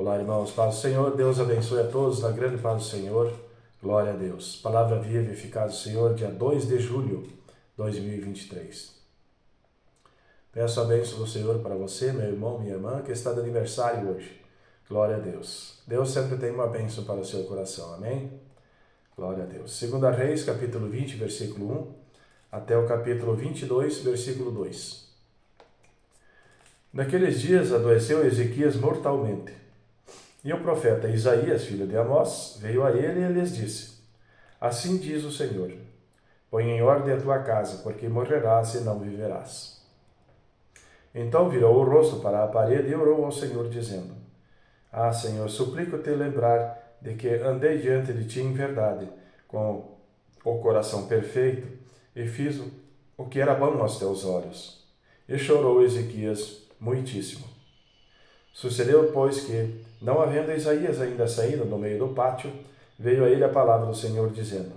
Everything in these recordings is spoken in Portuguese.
Olá, irmãos, paz do Senhor, Deus abençoe a todos na grande paz do Senhor, glória a Deus. Palavra viva e eficaz do Senhor, dia 2 de julho de 2023. Peço a bênção do Senhor para você, meu irmão, minha irmã, que está de aniversário hoje, glória a Deus. Deus sempre tem uma bênção para o seu coração, amém? Glória a Deus. 2 Reis, capítulo 20, versículo 1, até o capítulo 22, versículo 2. Naqueles dias adoeceu Ezequias mortalmente. E o profeta Isaías, filho de Amós, veio a ele e lhes disse: Assim diz o Senhor: Põe em ordem a tua casa, porque morrerás e não viverás. Então virou o rosto para a parede e orou ao Senhor, dizendo: Ah, Senhor, suplico-te lembrar de que andei diante de ti em verdade, com o coração perfeito, e fiz o que era bom aos teus olhos. E chorou Ezequias muitíssimo. Sucedeu, pois, que, não havendo Isaías ainda saído do meio do pátio, veio a ele a palavra do Senhor, dizendo: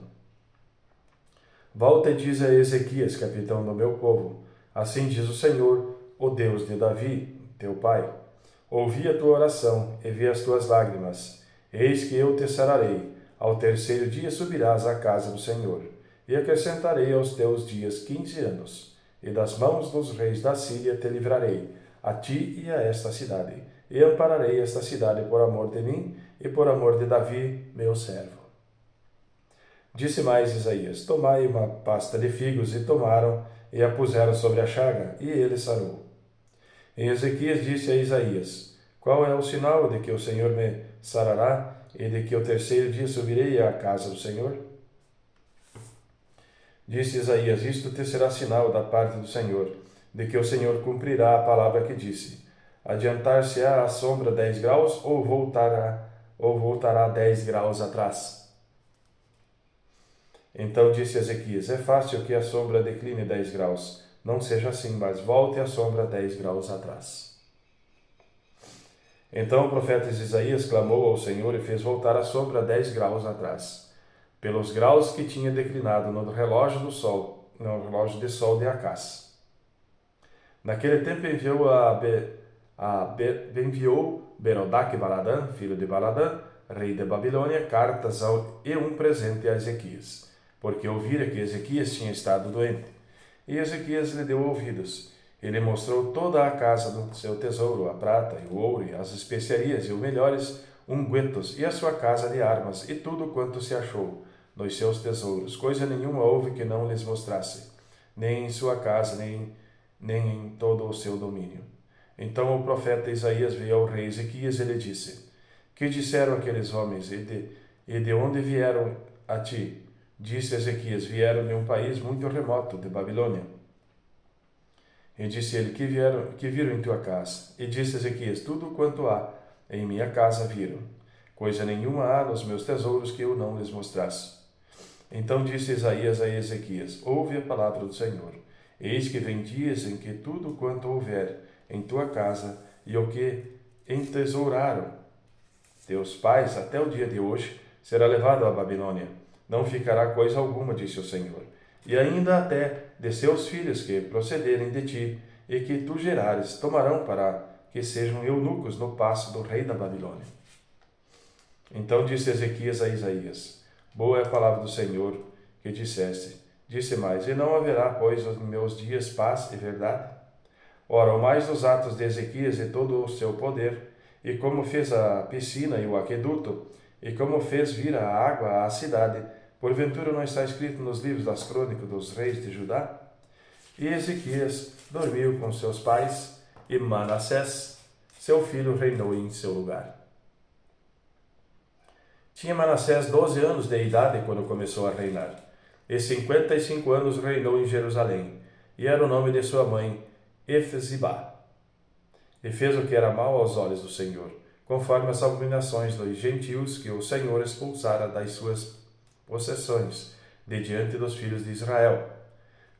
Volta e diz a Ezequias, capitão do meu povo: Assim diz o Senhor, o Deus de Davi, teu pai: Ouvi a tua oração e vi as tuas lágrimas. Eis que eu te sararei. Ao terceiro dia subirás à casa do Senhor, e acrescentarei aos teus dias 15 anos, e das mãos dos reis da Síria te livrarei, a ti e a esta cidade, e ampararei esta cidade por amor de mim e por amor de Davi, meu servo. Disse mais Isaías: Tomai uma pasta de figos, e tomaram, e a puseram sobre a chaga, e ele sarou. E Ezequias disse a Isaías: Qual é o sinal de que o Senhor me sarará, e de que o terceiro dia subirei à casa do Senhor? Disse Isaías: Isto te será sinal da parte do Senhor, de que o Senhor cumprirá a palavra que disse: Adiantar-se-á a sombra 10 graus, ou voltará 10 graus atrás? Então disse Ezequias: É fácil que a sombra decline 10 graus. Não seja assim, mas volte a sombra 10 graus atrás. Então o profeta Isaías clamou ao Senhor e fez voltar a sombra 10 graus atrás, pelos graus que tinha declinado no relógio de sol de Acás. Naquele tempo enviou Berodac-Baladã, filho de Baladã, rei de Babilônia, cartas e um presente a Ezequias, porque ouvira que Ezequias tinha estado doente. E Ezequias lhe deu ouvidos. Ele mostrou toda a casa do seu tesouro, a prata e o ouro, e as especiarias e os melhores ungüentos, e a sua casa de armas, e tudo quanto se achou nos seus tesouros. Coisa nenhuma houve que não lhes mostrasse, nem em sua casa, nem em todo o seu domínio. Então o profeta Isaías veio ao rei Ezequias e lhe disse: Que disseram aqueles homens, e de onde vieram a ti? Disse Ezequias: Vieram de um país muito remoto, de Babilônia. E disse ele: Que viram em tua casa? E disse Ezequias: Tudo quanto há em minha casa viram. Coisa nenhuma há nos meus tesouros que eu não lhes mostrasse. Então disse Isaías a Ezequias: Ouve a palavra do Senhor. Eis que vem dias em que tudo quanto houver em tua casa e o que entesouraram teus pais até o dia de hoje será levado à Babilônia. Não ficará coisa alguma, disse o Senhor. E ainda até de seus filhos que procederem de ti e que tu gerares tomarão para que sejam eunucos no paço do rei da Babilônia. Então disse Ezequias a Isaías: Boa é a palavra do Senhor que disseste. Disse mais: E não haverá, pois, nos meus dias paz e verdade? Ora, o mais dos atos de Ezequias e todo o seu poder, e como fez a piscina e o aqueduto, e como fez vir a água à cidade, porventura não está escrito nos livros das crônicas dos reis de Judá? E Ezequias dormiu com seus pais, e Manassés, seu filho, reinou em seu lugar. Tinha Manassés 12 anos de idade quando começou a reinar, e 55 anos reinou em Jerusalém, e era o nome de sua mãe Efzibá. E fez o que era mal aos olhos do Senhor, conforme as abominações dos gentios que o Senhor expulsara das suas possessões, de diante dos filhos de Israel.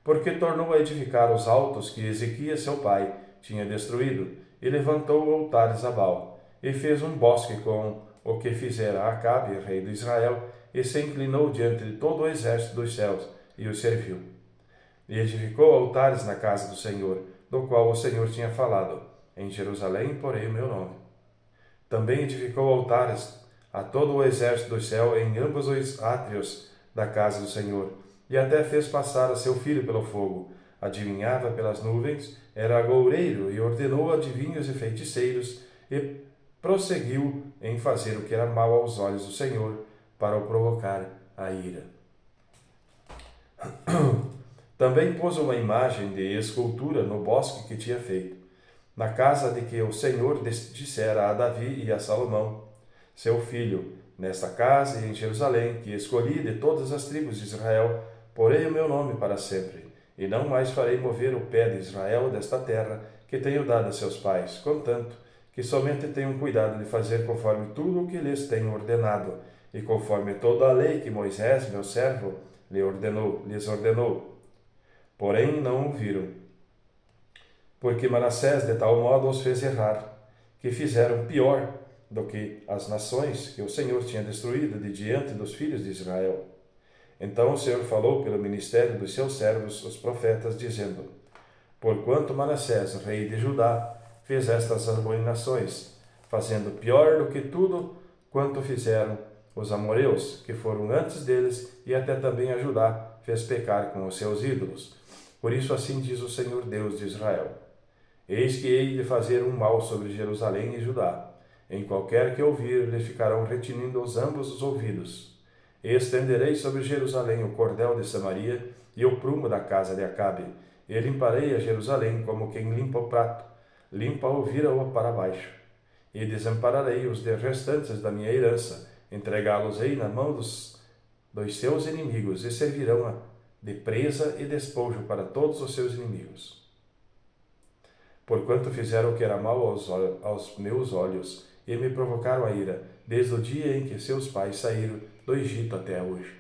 Porque tornou a edificar os altos que Ezequias, seu pai, tinha destruído, e levantou altares a Baal, e fez um bosque com o que fizera Acabe, rei de Israel, e se inclinou diante de todo o exército dos céus, e o serviu. E edificou altares na casa do Senhor, do qual o Senhor tinha falado: Em Jerusalém porei o meu nome. Também edificou altares a todo o exército do céu em ambos os átrios da casa do Senhor, e até fez passar a seu filho pelo fogo. Adivinhava pelas nuvens, era agoureiro e ordenou adivinhos e feiticeiros, e prosseguiu em fazer o que era mal aos olhos do Senhor, para o provocar a ira. Também pôs uma imagem de escultura no bosque que tinha feito, na casa de que o Senhor dissera a Davi e a Salomão, seu filho, nesta casa e em Jerusalém, que escolhi de todas as tribos de Israel, porei o meu nome para sempre, e não mais farei mover o pé de Israel desta terra que tenho dado a seus pais, contanto que somente tenham cuidado de fazer conforme tudo o que lhes tenho ordenado, e conforme toda a lei que Moisés, meu servo, lhes ordenou. Porém não ouviram, porque Manassés de tal modo os fez errar, que fizeram pior do que as nações que o Senhor tinha destruído de diante dos filhos de Israel. Então o Senhor falou pelo ministério dos seus servos, os profetas, dizendo: Porquanto Manassés, rei de Judá, fez estas abominações, fazendo pior do que tudo quanto fizeram os amorreus, que foram antes deles, e até também a Judá fez pecar com os seus ídolos. Por isso assim diz o Senhor Deus de Israel: Eis que hei de fazer um mal sobre Jerusalém e Judá. Em qualquer que ouvir, lhe ficarão retinindo ambos os ouvidos. E estenderei sobre Jerusalém o cordel de Samaria e o prumo da casa de Acabe. E limparei a Jerusalém como quem limpa o prato, limpa-o, vira-o para baixo. E desampararei os restantes da minha herança, entregá-los-ei na mão dos seus inimigos, e servirão de presa e despojo para todos os seus inimigos. Porquanto fizeram o que era mal aos meus olhos, e me provocaram a ira, desde o dia em que seus pais saíram do Egito até hoje.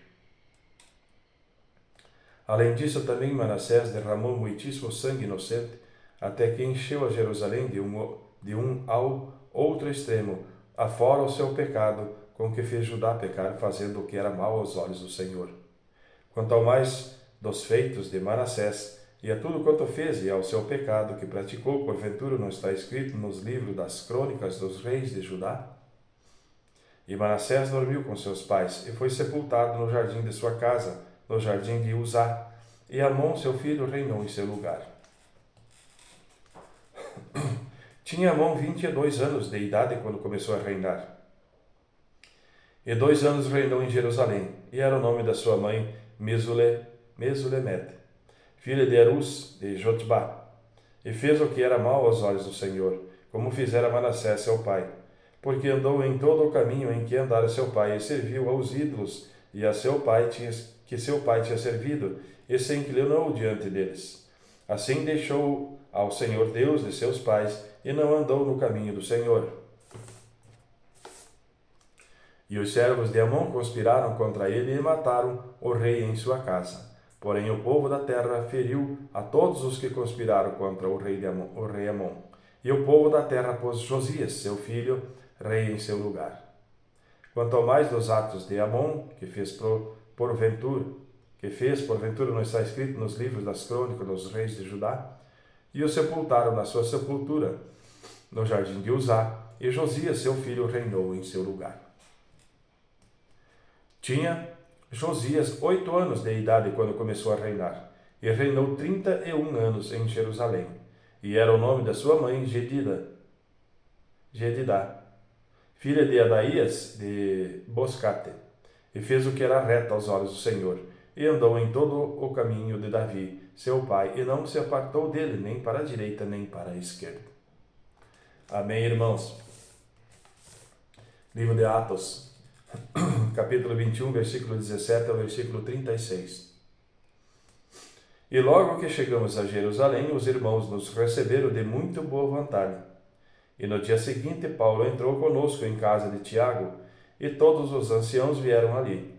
Além disso, também Manassés derramou muitíssimo sangue inocente, até que encheu a Jerusalém de um ao outro extremo, afora o seu pecado, com que fez Judá pecar, fazendo o que era mal aos olhos do Senhor. Quanto ao mais dos feitos de Manassés, e a tudo quanto fez, e ao seu pecado que praticou, porventura não está escrito nos livros das crônicas dos reis de Judá? E Manassés dormiu com seus pais, e foi sepultado no jardim de sua casa, no jardim de Uzá, e Amon, seu filho, reinou em seu lugar. Tinha Amon 22 anos de idade quando começou a reinar. E 2 anos reinou em Jerusalém, e era o nome da sua mãe Mesulemete, filha de Erus de Jotbá, e fez o que era mal aos olhos do Senhor, como fizera Manassés seu pai, porque andou em todo o caminho em que andara seu pai, e serviu aos ídolos e a seu pai que seu pai tinha servido, e se inclinou diante deles. Assim deixou ao Senhor Deus de seus pais, e não andou no caminho do Senhor. E os servos de Amon conspiraram contra ele e mataram o rei em sua casa. Porém o povo da terra feriu a todos os que conspiraram contra o rei Amon. E o povo da terra pôs Josias, seu filho, rei em seu lugar. Quanto ao mais dos atos de Amon, que fez porventura não está escrito nos livros das crônicas dos reis de Judá, e o sepultaram na sua sepultura, no jardim de Uzá, e Josias, seu filho, reinou em seu lugar. Tinha Josias 8 anos de idade quando começou a reinar, e reinou 31 anos em Jerusalém, e era o nome da sua mãe Jedida, filha de Adaías de Boscate, e fez o que era reto aos olhos do Senhor, e andou em todo o caminho de Davi, seu pai, e não se apartou dele, nem para a direita, nem para a esquerda. Amém, irmãos? Livro de Atos, capítulo 21, versículo 17 ao versículo 36. E logo que chegamos a Jerusalém, os irmãos nos receberam de muito boa vontade. E no dia seguinte, Paulo entrou conosco em casa de Tiago, e todos os anciãos vieram ali.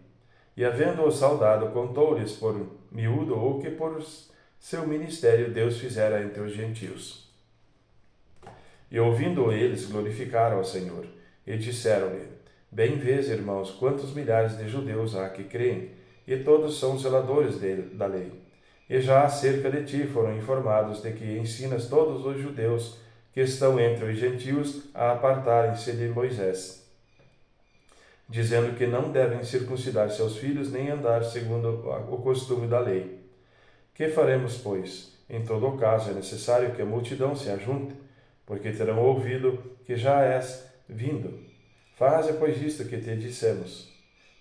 E havendo-o saudado, contou-lhes por miúdo o que por seu ministério Deus fizera entre os gentios. E ouvindo eles, glorificaram ao Senhor, e disseram-lhe: Bem vês, irmãos, quantos milhares de judeus há que creem, e todos são zeladores da lei. E já acerca de ti foram informados de que ensinas todos os judeus que estão entre os gentios a apartarem-se de Moisés, dizendo que não devem circuncidar seus filhos nem andar segundo o costume da lei. Que faremos, pois? Em todo o caso é necessário que a multidão se ajunte, porque terão ouvido que já és vindo. Faze, pois, isto que te dissemos.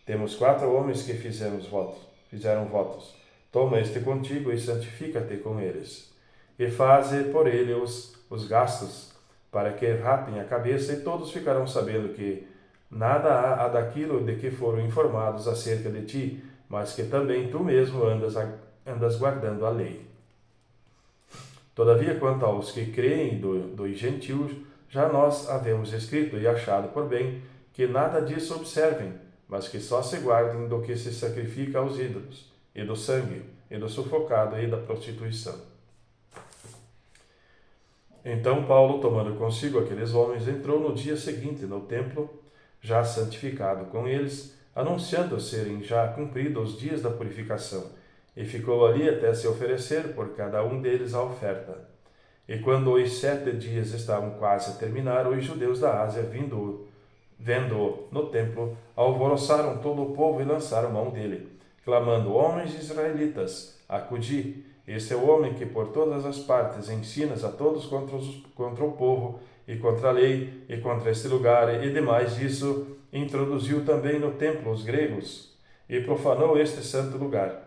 Temos 4 homens que fizeram votos. Toma este contigo e santifica-te com eles. E faze por ele os gastos, para que rapem a cabeça, e todos ficarão sabendo que nada há daquilo de que foram informados acerca de ti, mas que também tu mesmo andas guardando a lei. Todavia, quanto aos que creem dos gentios, já nós havemos escrito e achado por bem que nada disso observem, mas que só se guardem do que se sacrifica aos ídolos, e do sangue, e do sufocado, e da prostituição. Então Paulo, tomando consigo aqueles homens, entrou no dia seguinte no templo, já santificado com eles, anunciando serem já cumpridos os dias da purificação, e ficou ali até se oferecer por cada um deles a oferta. E quando os 7 dias estavam quase a terminar, os judeus da Ásia, vendo-o no templo, alvoroçaram todo o povo e lançaram mão dele, clamando: homens israelitas, acudi! Este é o homem que por todas as partes ensinas a todos contra o povo e contra a lei e contra este lugar, e demais disso introduziu também no templo os gregos e profanou este santo lugar,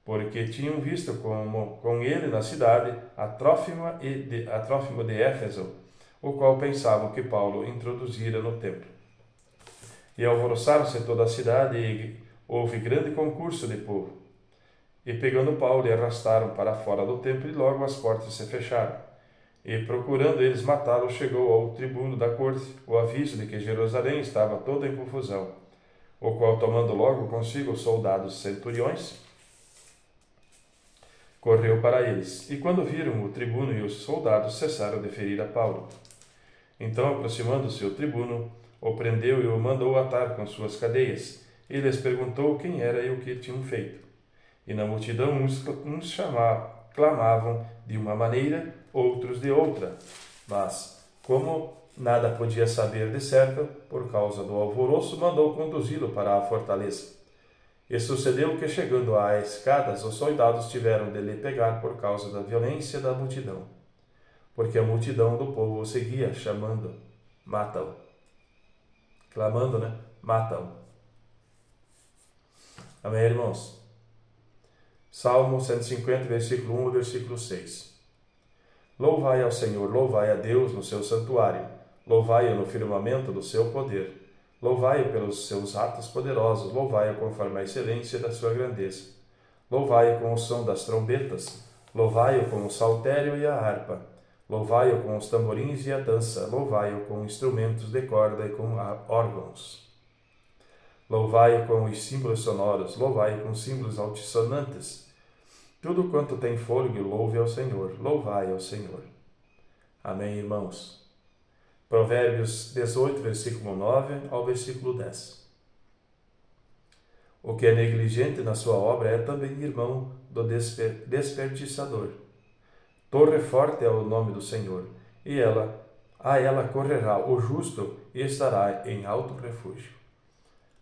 porque tinham visto com ele na cidade a Trófimo de Éfeso, o qual pensavam que Paulo introduzira no templo. E alvoroçaram-se toda a cidade, e houve grande concurso de povo. E pegando Paulo, lhe arrastaram para fora do templo, e logo as portas se fecharam. E procurando eles matá-lo, chegou ao tribuno da corte o aviso de que Jerusalém estava toda em confusão, o qual, tomando logo consigo os soldados centuriões, correu para eles. E quando viram o tribuno e os soldados, cessaram de ferir a Paulo. Então, aproximando-se o tribuno, o prendeu e o mandou atar com suas cadeias. E lhes perguntou quem era e o que tinham feito. E na multidão uns clamavam de uma maneira, outros de outra. Mas, como nada podia saber de certo, por causa do alvoroço, mandou conduzi-lo para a fortaleza. E sucedeu que, chegando às escadas, os soldados tiveram de lhe pegar por causa da violência da multidão. Porque a multidão do povo o seguia, chamando: mata-o. Clamando, mata-o. Amém, irmãos? Salmo 150, versículo 1 e versículo 6. Louvai ao Senhor, louvai a Deus no seu santuário, louvai-o no firmamento do seu poder, louvai-o pelos seus atos poderosos, louvai-o conforme a excelência da sua grandeza, louvai-o com o som das trombetas, louvai-o com o saltério e a harpa, louvai-o com os tamborins e a dança, louvai-o com instrumentos de corda e com órgãos. Louvai-o com os símbolos sonoros, louvai-o com símbolos altissonantes. Tudo quanto tem fôlego, louve ao Senhor, louvai ao Senhor. Amém, irmãos? Provérbios 18, versículo 9 ao versículo 10. O que é negligente na sua obra é também irmão do desperdiçador. Torre forte é o nome do Senhor, e a ela correrá o justo e estará em alto refúgio.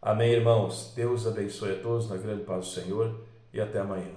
Amém, irmãos? Deus abençoe a todos na grande paz do Senhor e até amanhã.